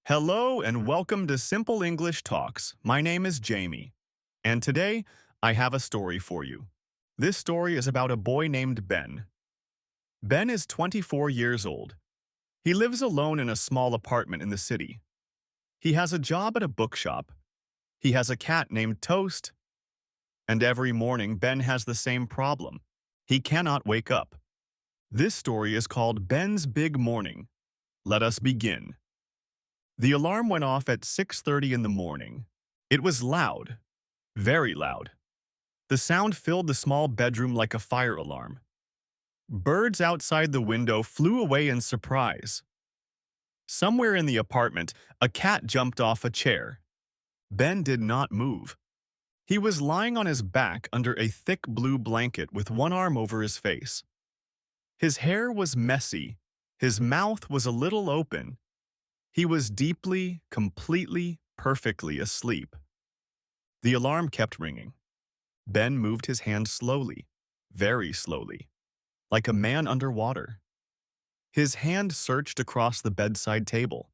Hello and welcome to Simple English Talks. My name is Jamie, and today I have a story for you. This story is about a boy named Ben. Ben is 24 years old. He lives alone in a small apartment in the city. He has a job at a bookshop. He has a cat named Toast. And every morning, Ben has the same problem. He cannot wake up. This story is called Ben's Big Morning. Let us begin. The alarm went off at 6:30 in the morning. It was loud, very loud. The sound filled the small bedroom like a fire alarm. Birds outside the window flew away in surprise. Somewhere in the apartment, a cat jumped off a chair. Ben did not move. He was lying on his back under a thick blue blanket with one arm over his face. His hair was messy. His mouth was a little open. He was deeply, completely, perfectly asleep. The alarm kept ringing. Ben moved his hand slowly, very slowly, like a man underwater. His hand searched across the bedside table.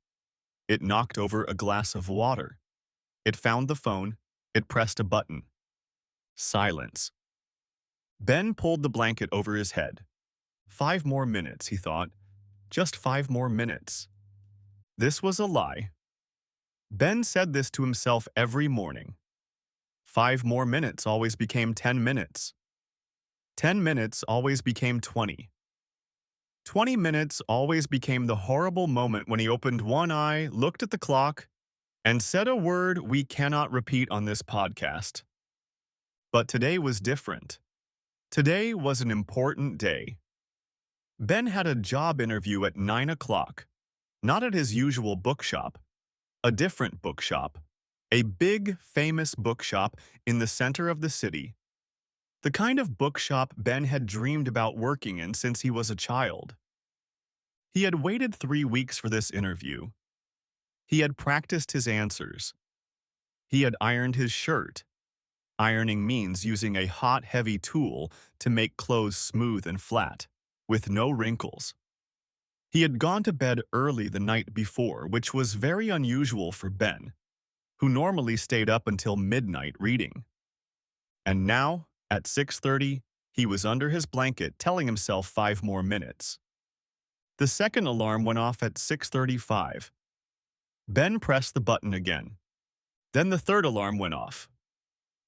It knocked over a glass of water. It found the phone. It pressed a button. Silence. Ben pulled the blanket over his head. 5 more minutes, he thought. Just 5 more minutes. This was a lie. Ben said this to himself every morning. 5 more minutes always became 10 minutes. 10 minutes always became 20. 20 minutes always became the horrible moment when he opened one eye, looked at the clock, and said a word we cannot repeat on this podcast. But today was different. Today was an important day. Ben had a job interview at 9 o'clock. Not at his usual bookshop, a different bookshop, a big, famous bookshop in the center of the city. The kind of bookshop Ben had dreamed about working in since he was a child. He had waited 3 weeks for this interview. He had practiced his answers. He had ironed his shirt. Ironing means using a hot, heavy tool to make clothes smooth and flat, with no wrinkles. He had gone to bed early the night before, which was very unusual for Ben, who normally stayed up until midnight reading. And now, at 6:30, he was under his blanket telling himself 5 more minutes. The second alarm went off at 6:35. Ben pressed the button again. Then the third alarm went off.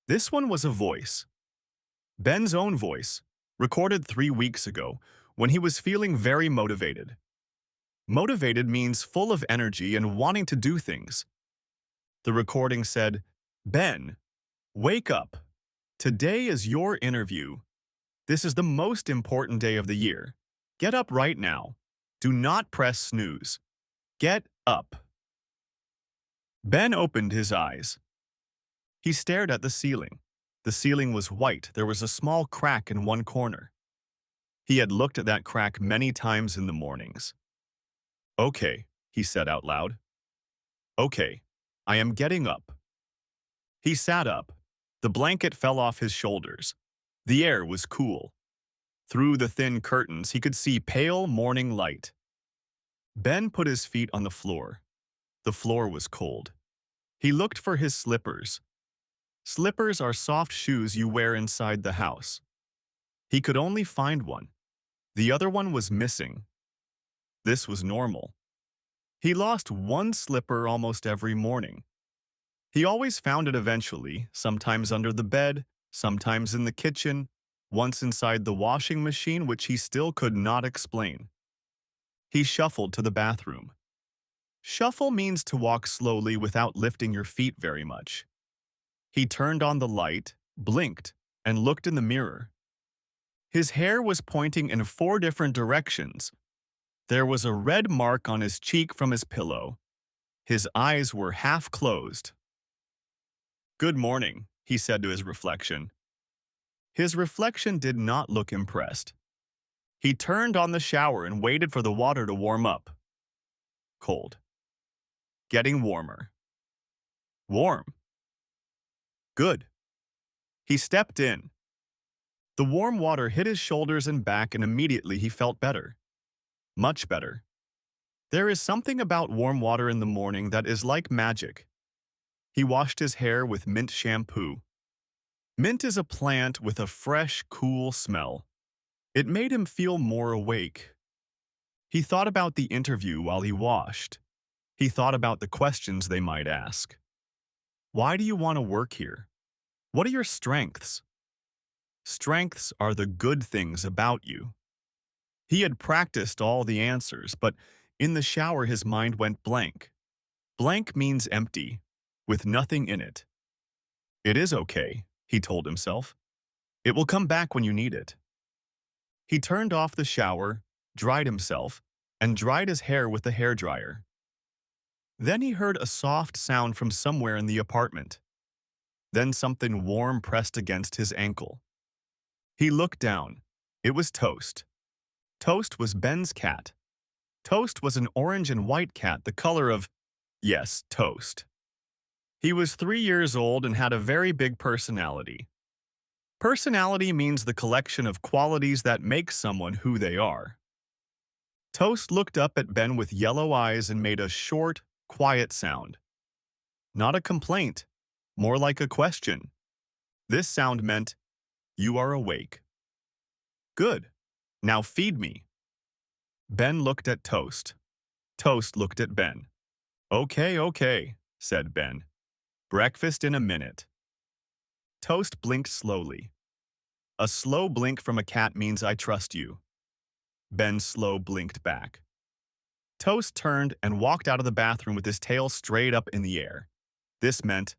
This one was a voice. Ben's own voice, recorded 3 weeks ago, when he was feeling very motivated. Motivated means full of energy and wanting to do things. The recording said, "Ben, wake up. Today is your interview. This is the most important day of the year. Get up right now. Do not press snooze. Get up." Ben opened his eyes. He stared at the ceiling. The ceiling was white. There was a small crack in one corner. He had looked at that crack many times in the mornings. "Okay," he said out loud. "Okay, I am getting up." He sat up. The blanket fell off his shoulders. The air was cool. Through the thin curtains, he could see pale morning light. Ben put his feet on the floor. The floor was cold. He looked for his slippers. Slippers are soft shoes you wear inside the house. He could only find one. The other one was missing. This was normal. He lost one slipper almost every morning. He always found it eventually, sometimes under the bed, sometimes in the kitchen, once inside the washing machine, which he still could not explain. He shuffled to the bathroom. Shuffle means to walk slowly without lifting your feet very much. He turned on the light, blinked, and looked in the mirror. His hair was pointing in 4 different directions. There was a red mark on his cheek from his pillow. His eyes were half closed. "Good morning," he said to his reflection. His reflection did not look impressed. He turned on the shower and waited for the water to warm up. Cold. Getting warmer. Warm. Good. He stepped in. The warm water hit his shoulders and back, and immediately he felt better. Much better. There is something about warm water in the morning that is like magic. He washed his hair with mint shampoo. Mint is a plant with a fresh, cool smell. It made him feel more awake. He thought about the interview while he washed. He thought about the questions they might ask. Why do you want to work here? What are your strengths? Strengths are the good things about you. He had practiced all the answers, but in the shower his mind went blank. Blank means empty, with nothing in it. It is okay, he told himself. It will come back when you need it. He turned off the shower, dried himself, and dried his hair with the hairdryer. Then he heard a soft sound from somewhere in the apartment. Then something warm pressed against his ankle. He looked down. It was Toast. Toast was Ben's cat. Toast was an orange and white cat, the color of, yes, Toast. He was 3 years old and had a very big personality. Personality means the collection of qualities that make someone who they are. Toast looked up at Ben with yellow eyes and made a short, quiet sound. Not a complaint, more like a question. This sound meant, "You are awake." "Good. Now feed me." Ben looked at Toast. Toast looked at Ben. Okay, said Ben. "Breakfast in a minute." Toast blinked slowly. A slow blink from a cat means I trust you. Ben slow blinked back. Toast turned and walked out of the bathroom with his tail straight up in the air. This meant,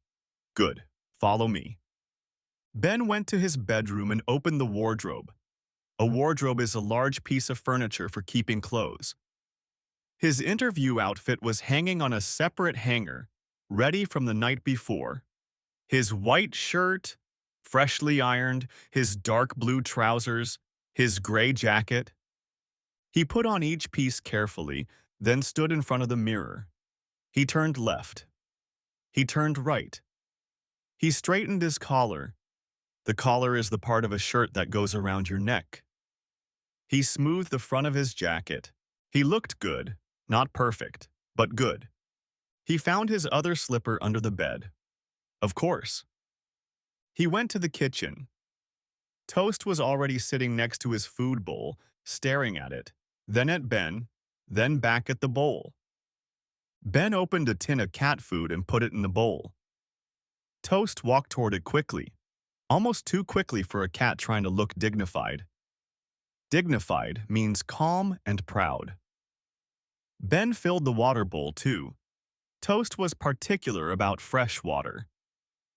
good, follow me. Ben went to his bedroom and opened the wardrobe. A wardrobe is a large piece of furniture for keeping clothes. His interview outfit was hanging on a separate hanger, ready from the night before. His white shirt, freshly ironed, his dark blue trousers, his gray jacket. He put on each piece carefully, then stood in front of the mirror. He turned left. He turned right. He straightened his collar. The collar is the part of a shirt that goes around your neck. He smoothed the front of his jacket. He looked good, not perfect, but good. He found his other slipper under the bed. Of course. He went to the kitchen. Toast was already sitting next to his food bowl, staring at it, then at Ben, then back at the bowl. Ben opened a tin of cat food and put it in the bowl. Toast walked toward it quickly, almost too quickly for a cat trying to look dignified. Dignified means calm and proud. Ben filled the water bowl too. Toast was particular about fresh water.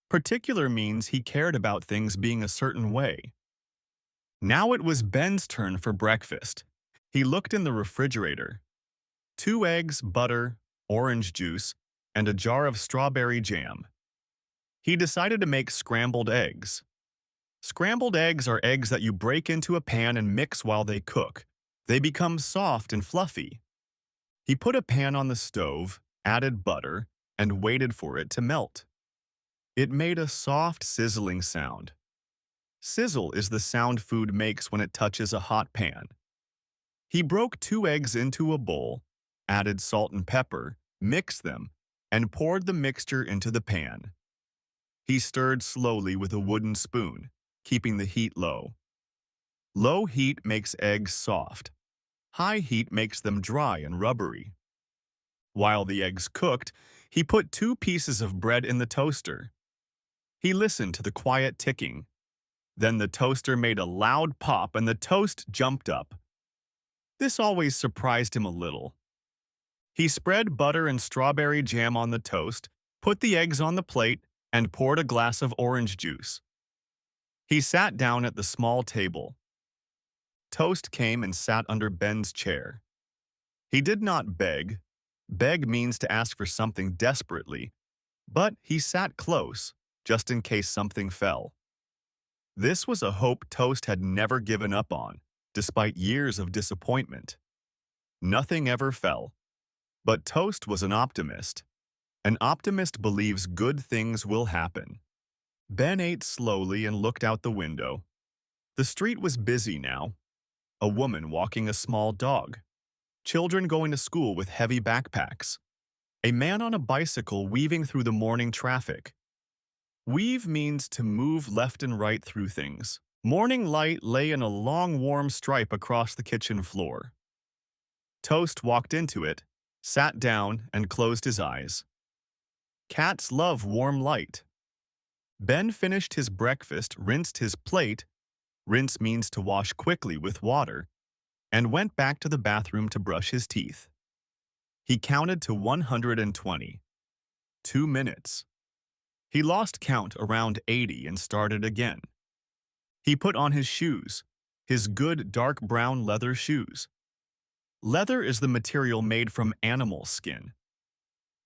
Particular means he cared about things being a certain way. Now it was Ben's turn for breakfast. He looked in the refrigerator. 2 eggs, butter, orange juice, and a jar of strawberry jam. He decided to make scrambled eggs. Scrambled eggs are eggs that you break into a pan and mix while they cook. They become soft and fluffy. He put a pan on the stove, added butter, and waited for it to melt. It made a soft sizzling sound. Sizzle is the sound food makes when it touches a hot pan. He broke 2 eggs into a bowl, added salt and pepper, mixed them, and poured the mixture into the pan. He stirred slowly with a wooden spoon, keeping the heat low. Low heat makes eggs soft. High heat makes them dry and rubbery. While the eggs cooked, he put 2 pieces of bread in the toaster. He listened to the quiet ticking. Then the toaster made a loud pop and the toast jumped up. This always surprised him a little. He spread butter and strawberry jam on the toast, put the eggs on the plate, and poured a glass of orange juice. He sat down at the small table. Toast came and sat under Ben's chair. He did not beg. Beg means to ask for something desperately, but he sat close, just in case something fell. This was a hope Toast had never given up on, despite years of disappointment. Nothing ever fell. But Toast was an optimist. An optimist believes good things will happen. Ben ate slowly and looked out the window. The street was busy now. A woman walking a small dog. children going to school with heavy backpacks, a man on a bicycle weaving through the morning traffic. Weave means to move left and right through things. Morning light lay in a long warm stripe across the kitchen floor. Toast walked into it, sat down, and closed his eyes. Cats love warm light. Ben finished his breakfast, rinsed his plate, rinse means to wash quickly with water, and went back to the bathroom to brush his teeth. He counted to 120. 2 minutes. He lost count around 80 and started again. He put on his shoes, his good dark brown leather shoes. Leather is the material made from animal skin.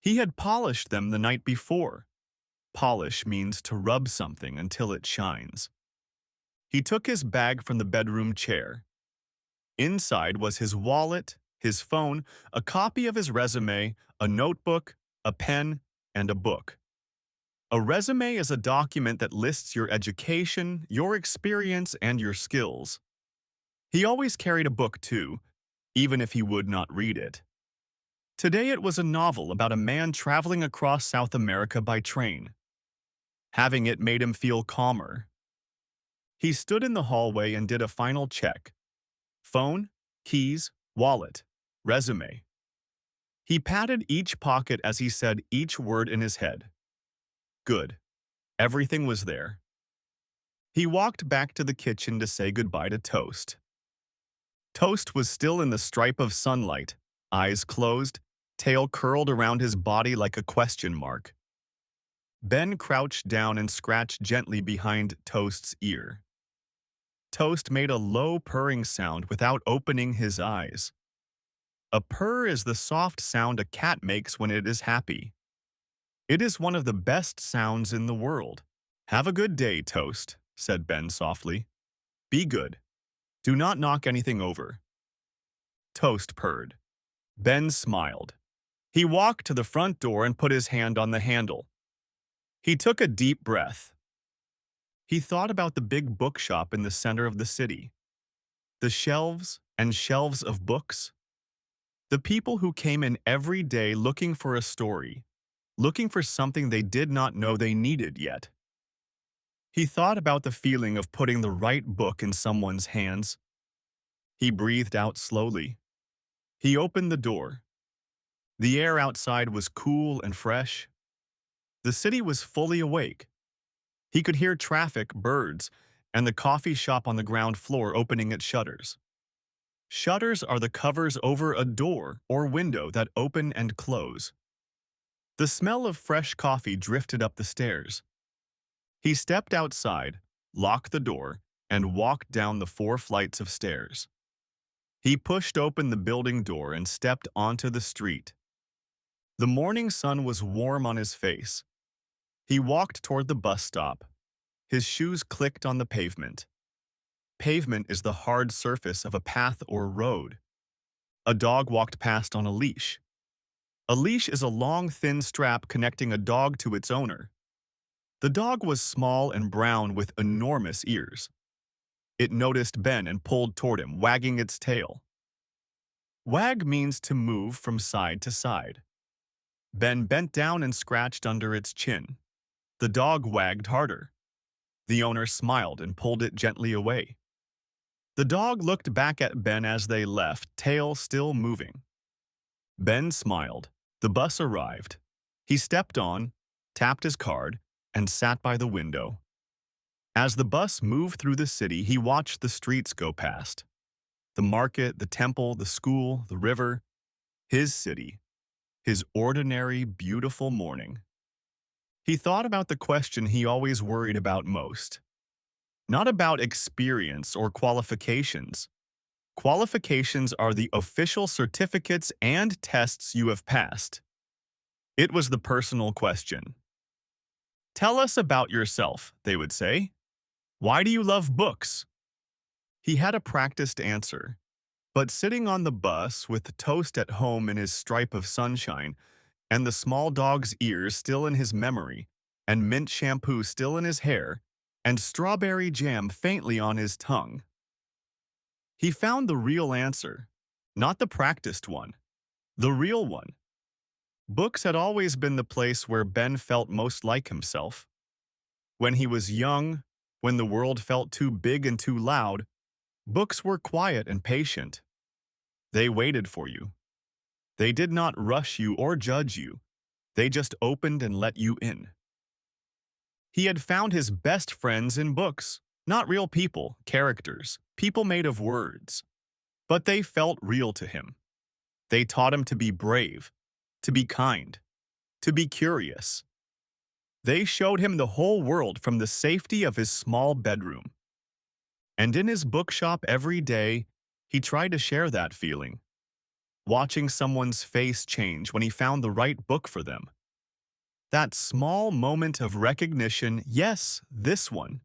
He had polished them the night before. Polish means to rub something until it shines. He took his bag from the bedroom chair. Inside was his wallet, his phone, a copy of his resume, a notebook, a pen, and a book. A resume is a document that lists your education, your experience, and your skills. He always carried a book too, even if he would not read it. Today it was a novel about a man traveling across South America by train. Having it made him feel calmer. He stood in the hallway and did a final check. Phone, keys, wallet, resume. He patted each pocket as he said each word in his head. Good. Everything was there. He walked back to the kitchen to say goodbye to Toast. Toast was still in the stripe of sunlight, eyes closed, tail curled around his body like a question mark. Ben crouched down and scratched gently behind Toast's ear. Toast made a low purring sound without opening his eyes. A purr is the soft sound a cat makes when it is happy. It is one of the best sounds in the world. Have a good day, Toast, said Ben softly. Be good. Do not knock anything over. Toast purred. Ben smiled. He walked to the front door and put his hand on the handle. He took a deep breath. He thought about the big bookshop in the center of the city. The shelves and shelves of books. The people who came in every day looking for a story, looking for something they did not know they needed yet. He thought about the feeling of putting the right book in someone's hands. He breathed out slowly. He opened the door. The air outside was cool and fresh. The city was fully awake. He could hear traffic, birds, and the coffee shop on the ground floor opening its shutters. Shutters are the covers over a door or window that open and close. The smell of fresh coffee drifted up the stairs. He stepped outside, locked the door, and walked down the 4 flights of stairs. He pushed open the building door and stepped onto the street. The morning sun was warm on his face. He walked toward the bus stop. His shoes clicked on the pavement. Pavement is the hard surface of a path or road. A dog walked past on a leash. A leash is a long, thin strap connecting a dog to its owner. The dog was small and brown with enormous ears. It noticed Ben and pulled toward him, wagging its tail. Wag means to move from side to side. Ben bent down and scratched under its chin. The dog wagged harder. The owner smiled and pulled it gently away. The dog looked back at Ben as they left, tail still moving. Ben smiled. The bus arrived. He stepped on, tapped his card, and sat by the window. As the bus moved through the city, he watched the streets go past. The market, the temple, the school, the river. His city. His ordinary, beautiful morning. He thought about the question he always worried about most. Not about experience or qualifications. Qualifications are the official certificates and tests you have passed. It was the personal question. Tell us about yourself, they would say. Why do you love books? He had a practiced answer, but sitting on the bus with Toast at home in his stripe of sunshine, and the small dog's ears still in his memory, and mint shampoo still in his hair, and strawberry jam faintly on his tongue. He found the real answer. Not the practiced one, the real one. Books had always been the place where Ben felt most like himself. When he was young, when the world felt too big and too loud, books were quiet and patient. They waited for you. They did not rush you or judge you. They just opened and let you in. He had found his best friends in books, not real people, characters, people made of words. But they felt real to him. They taught him to be brave, to be kind, to be curious. They showed him the whole world from the safety of his small bedroom. And in his bookshop every day, he tried to share that feeling, watching someone's face change when he found the right book for them. That small moment of recognition, yes, this one.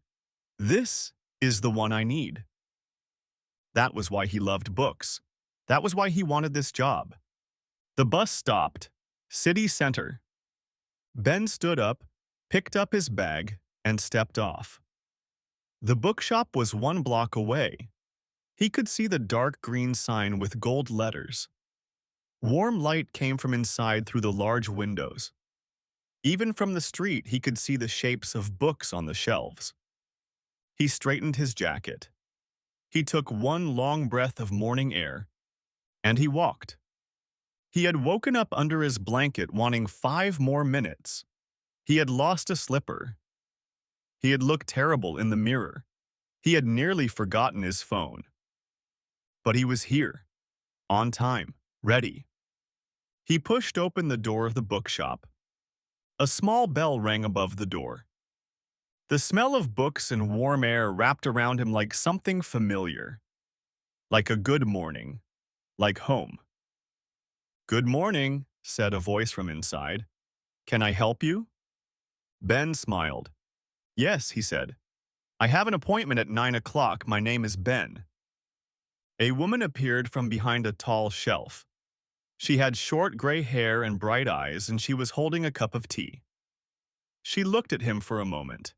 This is the one I need. That was why he loved books. That was why he wanted this job. The bus stopped. City center. Ben stood up, picked up his bag, and stepped off. The bookshop was 1 block away. He could see the dark green sign with gold letters. Warm light came from inside through the large windows. Even from the street, he could see the shapes of books on the shelves. He straightened his jacket. He took one long breath of morning air, and he walked. He had woken up under his blanket wanting 5 more minutes. He had lost a slipper. He had looked terrible in the mirror. He had nearly forgotten his phone. But he was here, on time, ready. He pushed open the door of the bookshop. A small bell rang above the door. The smell of books and warm air wrapped around him like something familiar. Like a good morning. Like home. "Good morning," said a voice from inside. "Can I help you?" Ben smiled. "Yes," he said. "I have an appointment at 9 o'clock. My name is Ben." A woman appeared from behind a tall shelf. She had short gray hair and bright eyes, and she was holding a cup of tea. She looked at him for a moment.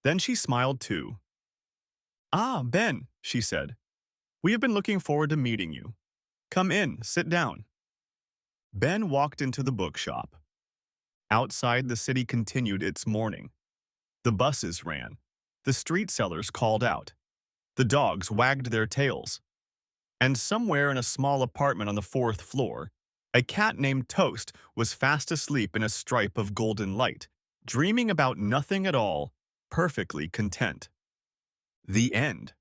Then she smiled too. "Ah, Ben," she said. "We have been looking forward to meeting you. Come in, sit down." Ben walked into the bookshop. Outside, the city continued its morning. The buses ran. The street sellers called out. The dogs wagged their tails. And somewhere in a small apartment on the 4th floor, a cat named Toast was fast asleep in a stripe of golden light, dreaming about nothing at all, perfectly content. The end.